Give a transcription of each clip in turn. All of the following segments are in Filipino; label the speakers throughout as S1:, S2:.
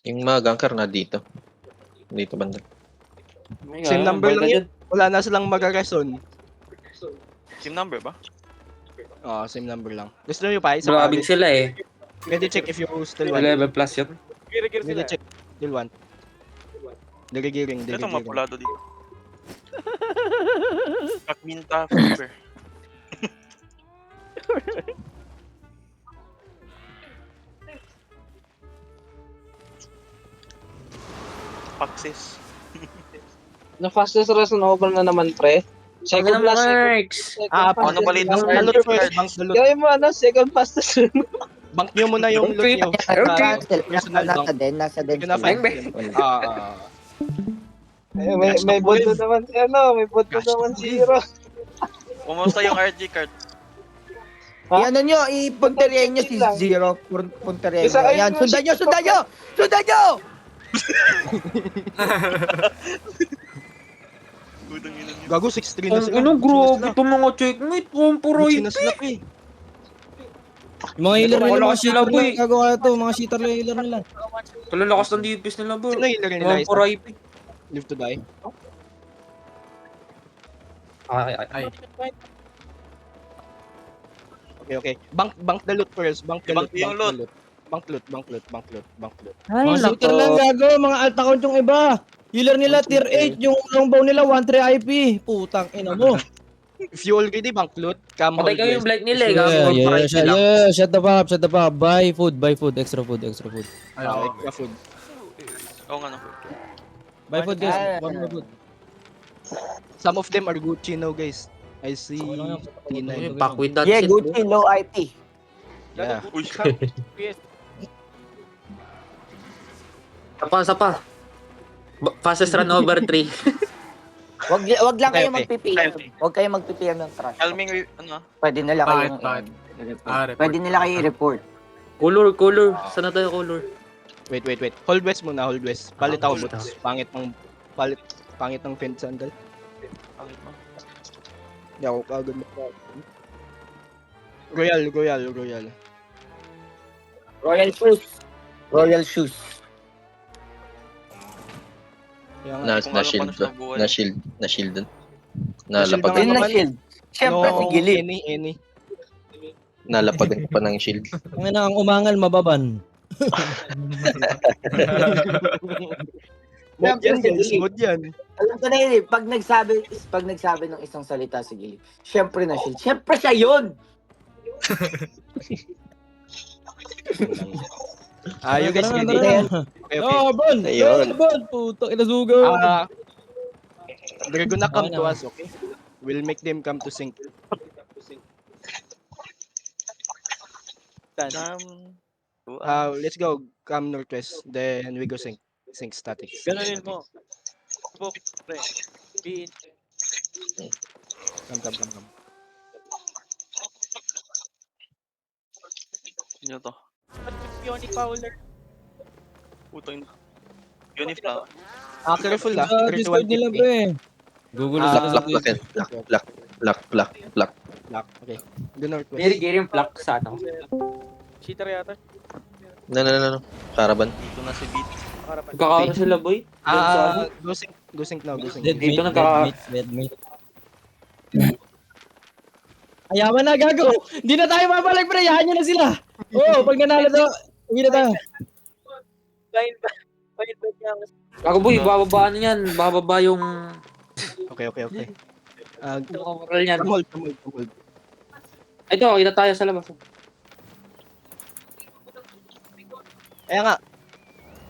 S1: Yung mga ganker na dito. Dito banda.
S2: Same number lang yun. Wala na silang magareson.
S3: Team number ba?
S2: Oo, same number lang. Gusto nyo pa? Isa pa.
S4: Grabbing sila eh.
S2: Ready check if you still want.
S4: 11 plus yun.
S5: Giri-giri
S2: Ready
S5: sila.
S2: check. Still want. Dirigiring,
S3: Ito
S2: dirigiring.
S3: mapulado dito. Pakminta fever. Paksis.
S5: Na fastest reson over na naman, pre. Second
S4: Second
S5: last,
S4: works.
S3: Ano balita sa
S2: Bank
S3: Archer
S2: first,
S3: cards?
S2: bank the loot.
S5: Gawin mo ano, second fastest rin.
S2: Bank nyo muna yung loot nyo.
S4: Okay.
S2: Personal
S6: Nasa
S2: bank.
S6: den, nasa den.
S2: Yun na,
S4: Bang,
S2: fine.
S4: bang.
S5: May bot na naman si ano, may bot na naman si Hero.
S3: Kumusta yung RG card?
S6: Ano nyo, ipunteriyan nyo si Zero. Punteriyan
S5: Isa
S6: nyo.
S5: kayo
S6: Yan,
S5: na,
S6: sundan nyo, sundan nyo! Sundan nyo!
S3: Budang ina niyo.
S2: Gago, 6-3 na
S4: Ang
S2: sila.
S4: ino, grabe itong mga checkmate. Pumpuroy.
S2: Sina sila, pre.
S7: Mga healer nila,
S4: Wala
S7: mga
S4: sila,
S7: cheater
S4: boy.
S7: lang. Gagawa ito, mga cheater lang healer nila.
S4: Kalalakas ng DPS nila bro.
S2: Sino healer nila? Isa?
S4: Pumpuroy.
S2: Live to die.
S4: Ay.
S2: Okay. Bank the loot first. Bank the
S3: Bank
S2: loot.
S3: yung loot.
S2: Bank loot.
S7: Mga cheater lang, gago. Mga alt account yung iba. Healer nila, tier 8. Yung longbow nila, 1-3 IP. Putang ina mo.
S2: If you already bank loot, come
S4: Patay
S2: hold
S4: kayo yung
S2: west.
S4: blight nila eh.
S7: Yeah,
S4: Gago pumpuroy sila.
S7: shut the fuck up, shut the fuck up. Buy food, extra food.
S2: Extra food.
S3: Oo nga no.
S7: Buy food guys, one more food.
S2: Some of them are Gucci now, guys. I see T9.
S4: Back with that
S6: Yeah,
S4: shit.
S6: Gucci, low IP.
S2: Yeah.
S3: Uy,
S4: Sapa. Fastest run over 3.
S6: Wag lang kayo
S2: Okay.
S6: magpipilian. Wag kayo magpipilian ng trash.
S3: Calming, ano?
S6: Pwede nila kayo Pwede nila kayo i-report.
S4: Color. Sana tayo color?
S2: Wait. Hold west muna, hold west. Palit ako
S4: Hold
S2: boots. Pangit ng fence sandal.
S3: Pangit mo.
S2: Hindi ako kagad na. Royal.
S6: Royal shoes.
S2: Kaya nga,
S3: Kung ano pa
S1: Na-shield
S3: na
S1: ba?
S3: sa buwan.
S1: Na-shield dun.
S2: Na-shield
S1: Nalapagan,
S6: Yun na shield. Siyempre si Gili.
S2: Any.
S1: nalapagan pa ng shield.
S7: Ang ina, ang umangal, mababan.
S2: Mod yan, guys. Mod yan.
S6: Alam ko na yun eh, pag nagsabi ng isang salita si Gili, siyempre na shield. Siyempre siya yun!
S2: You guys
S7: Tara
S2: ready?
S7: na.
S2: Okay.
S7: Oh, Bon!
S1: Ayun.
S7: Bon! Putang ina, sugaw!
S2: They're gonna come to
S7: Okay.
S2: us, okay? We'll make them come to sync. Let's go. Come northwest. Then we go sync. Sync static.
S5: Ganunin mo. Book, pre. Be
S2: Come.
S3: Ano to?
S5: Pionic Fowler.
S3: Putang ina. Uniflower.
S2: Careful
S7: Sa Discord nila,
S2: 3150.
S7: pre. Gugulo
S2: Ah,
S7: sila sa
S1: Black.
S2: Black. Okay. Go northwest.
S4: Nirigay yung plug sa ano.
S5: Cheater yata.
S1: No. Caravan.
S3: Dito na si Beat.
S5: Harapan.
S4: Kakakaroon sila boy.
S2: Go sync now.
S4: Dito nagkaka-
S7: Deadmate. Ayaman na, gago! Hindi na tayo mabalik, pre! Yahan nyo na sila! Oo, pag nanalo to, hindi na tayo.
S5: Blind ba niya?
S4: Gago boy, bababa na yan. Bababa yung
S2: Okay.
S4: overall niyan.
S2: Come hold.
S4: Ito, kita tayo sa labas.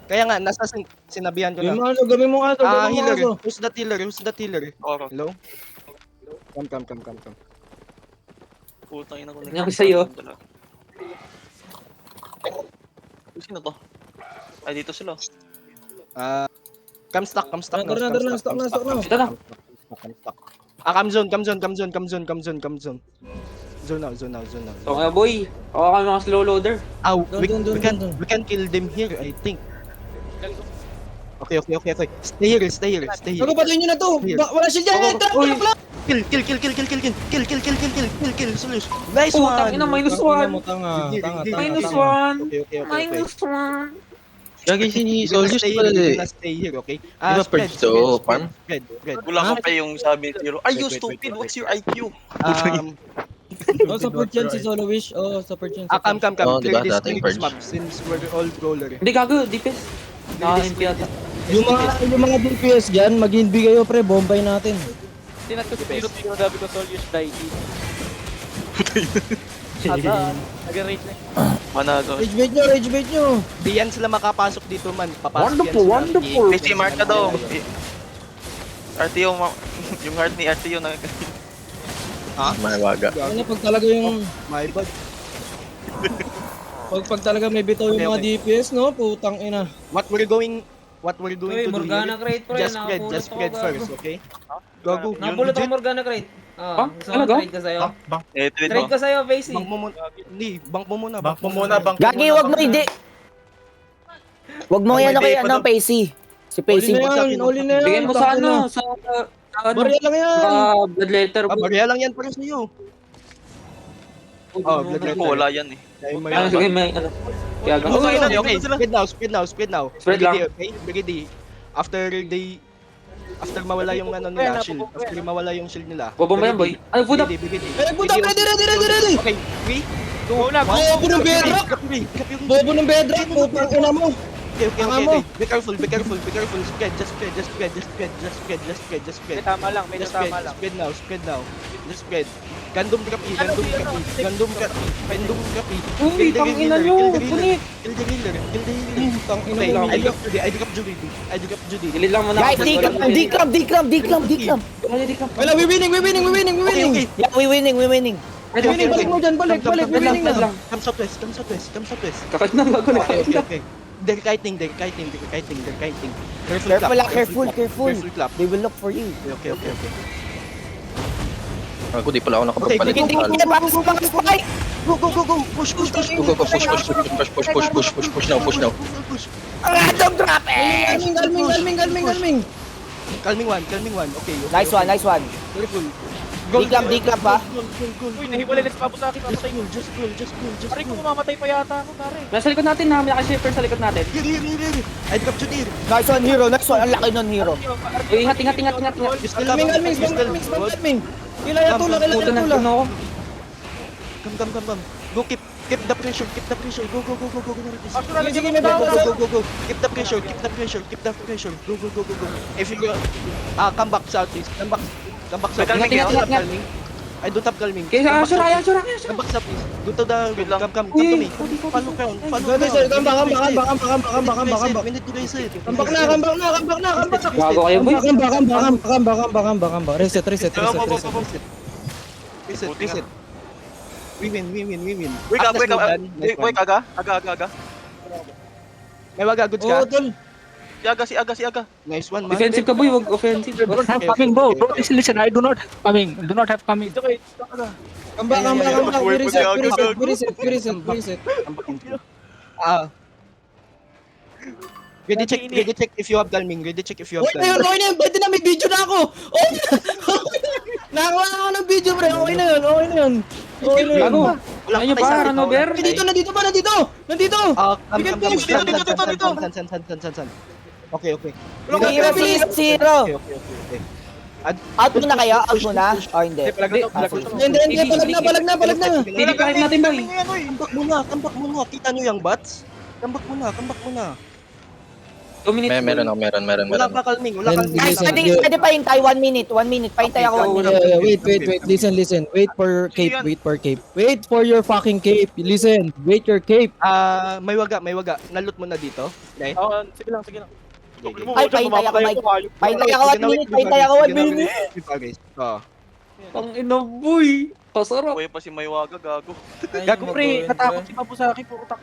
S2: Kaya nga, nasa sync. Sinabihan ko
S7: Gawin
S2: lang.
S7: mo ano, gawin mo nga to, gawin mo nga
S2: Healer.
S7: to.
S2: Who's that healer?
S3: Oro.
S2: Hello? Come.
S3: Putang ina ko.
S4: Nangyari sa'yo?
S3: Sino to? Ay, dito sila.
S2: Come stock
S7: Tara na, stock na.
S4: Ito na.
S2: Come zone. Zone now.
S4: So nga boy, ako kami mga slow loader.
S7: Doon.
S2: We can kill them here, I think. Okay. Stay here.
S7: Gago, patuloy nyo na to! Wala shield dyan!
S4: Uy.
S2: Kill. Solution. Nice one.
S4: Putang ina, -1.
S7: Tanga.
S4: -1.
S2: Okay.
S4: -1.
S1: Gagi si
S2: You gonna
S1: Soldiers
S2: stay
S1: pala
S2: here, you
S1: eh.
S2: gonna stay here, okay?
S1: Di ba purge to, Pam?
S2: Spread.
S3: Kulang ka pa yung sabi ni Zero. Are you
S2: Wait, wait,
S3: stupid?
S2: wait,
S3: What's your IQ?
S7: Oh, support yan si Solo Wish. Oh, support yan.
S2: Come.
S1: Oo,
S2: Clear
S1: diba?
S2: this,
S1: Dating
S2: clear this
S1: purge.
S2: map since we're all brawler.
S4: Hindi gago, DPS. Naka-MP yata.
S7: Yung mga DPS dyan, mag-inbi kayo pre, bombay natin.
S8: Tinat ko si Piro, sabi ko Soldiers die. Ata, nag-rage na.
S3: Manago.
S7: Rage bait nyo.
S2: Di yan sila makapasok dito man. Papasok
S5: Wonderful,
S2: yan sila.
S5: wonderful.
S3: Si Marta daw. RT yung heart ni RT yung
S1: Mawaga.
S7: Ano pag talaga yung,
S2: My bad.
S7: pag talaga may bitaw yung mga
S2: Okay.
S7: DPS, no? Putang ina.
S2: What we're going to do
S9: Morgana
S2: here,
S9: crate pre,
S2: just spread first, okay? Go.
S9: Napulot ako Morgana crate.
S4: Ah,
S9: Gusto ko
S4: talaga?
S9: trade ka sa'yo.
S3: Eh, tweet
S9: Trade
S3: mo.
S9: ka sa'yo, Facey.
S2: Bank mo muna. Hindi, bank mo muna.
S6: Gagi, wag mo hindi. Wag mo yan kay ano, Pacey. Si Pacey.
S7: Uli na yan.
S4: Bigyan mo sa ano, sa ano,
S7: Barya lang yan.
S4: sa blood letter.
S2: Barya lang yan para sa'yo. Oh, blood letter.
S3: Wala yan eh.
S4: Ano, sige, may ano. Kaya gago.
S2: Okay, spread now.
S4: Spread lang.
S2: Okay, Brigady. After mawala yung ano nila, shield. After mawala yung shield nila.
S4: Bobo mo yan, boy. Ay, puta.
S2: Brigady.
S7: Eh, puta, ready.
S2: Okay, 3, 2, 1.
S7: Bobo ng bedrock. Bobo ng bedrock, putang ina mo.
S2: Okay. Be careful. Spread. Just spread.
S8: Tama lang, medyo
S2: Just spread.
S8: tama lang.
S2: Spread now. Just spread. Gandom copy.
S4: Uy, tangina nyo, punit.
S2: Kill the healer.
S7: Putang ina
S2: Okay,
S7: mo.
S2: I pick up Judy.
S4: Delete lang muna.
S6: Guys, declam.
S7: Wala, we winning.
S2: Okay.
S6: Yeah, we winning.
S7: Winning, balik mo dyan, balik, we winning na.
S2: Come southwest.
S4: Kakait na bago na.
S2: Okay. They're kiting.
S6: Careful.
S2: clap.
S6: They will look for you.
S2: Okay.
S1: Ako di pala ako nakapagpalit
S6: Hindi,
S1: ng talo.
S6: bakit?
S2: Go. Push.
S1: Push now.
S6: Random drop eh!
S7: Galming.
S2: Calming one. Okay.
S6: Nice one.
S2: Careful.
S6: Declam pa.
S8: Uy, nahiwalay na si Papo sa akin. Mamatay ko.
S2: Just cool.
S8: Pare ko mamamatay pa yata ako, pare.
S4: Nasa likod natin na, may naka-shipper sa likod natin.
S2: Here. I pick up Judy.
S6: Nice one, hero. Ang laki nun, hero.
S4: Uy, ingat.
S7: Galming. Kilala tula.
S4: Puto na puno ako.
S2: Come. Go keep the pressure. Go.
S7: Sige, may bawa.
S2: Go. Keep the pressure. Go. If you come back southeast. Come back southeast.
S4: Ingat.
S2: I don't have calming.
S4: Kaya Soraya.
S2: Come back southeast. Go to the come to me. Follow ground.
S7: Kambak.
S2: We need to reset.
S7: Kambak na.
S4: Gago kayo, boy.
S7: Kambak. Reset.
S2: Reset. We win.
S3: Wake up.
S2: Nice one.
S3: Wake, aga.
S2: May waga, goods
S7: Oo,
S2: ka?
S7: tol.
S3: Si aga.
S2: Nice one, man.
S4: Defensive ka, boy. Wag offensive.
S2: have
S5: coming, bro. Listen, I do not have coming.
S7: Kambak. We reset.
S2: Ready check if you have calming.
S7: Okay na yun. Pwede na, may video na ako. Nakakuha na ako ng video, pre. Okay na yun.
S4: Gago. Ayun pa, Ranover.
S7: Nandito ba? Nandito.
S2: San. Okay.
S6: Zero. Out mo na kayo? Out mo na? O hindi?
S7: Hindi. Palag na.
S4: Titipahin natin, boy.
S2: Kambak muna. Kita nyo yung bots? Kambak muna.
S4: 2 minutes.
S1: Meron.
S2: Wala pa calming.
S6: Guys, pwede pa hintay. 1 minute. Pahintay ako 1 minute.
S7: Wait. Listen. Wait for cape. Wait for your fucking cape. Listen. Wait your cape.
S2: May waga. Nalot mo na dito. Okay.
S8: Oo, sige lang.
S6: Ay, pahintay ako, Mike. Pahintay ako 1 minute.
S4: Ang ina, boy. Pasarap.
S3: Buhay pa si Maywaga, gago.
S8: Gago, pre. Natakot si Papo sa akin. Puro tak.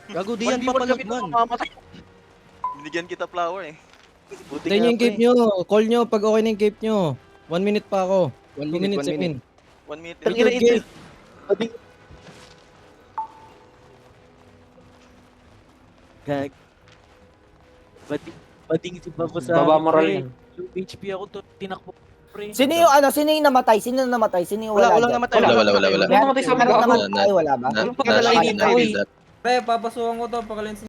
S2: Gago, di yan papalagman.
S3: Binigyan kita flower eh. Buti
S7: Tayo yung cape nyo. Call nyo pag okay na yung cape nyo. 1 minute pa ako. 2 minutes,
S2: 1 minute.
S3: 1 minute.
S5: Gag. Bading si Papo sa
S4: Baba moral yan.
S5: Yung HP ako to, tinakbo. Pre.
S6: Sino yung namatay? Sino yung
S2: Wala
S6: dyan?
S2: namatay.
S1: Wala.
S4: Wala namatay sa mga
S6: Meron
S4: gago.
S6: namatay, wala ba?
S4: Ano pa kalay dito, boy?
S9: Pre, papasukan ko to. Pakalensin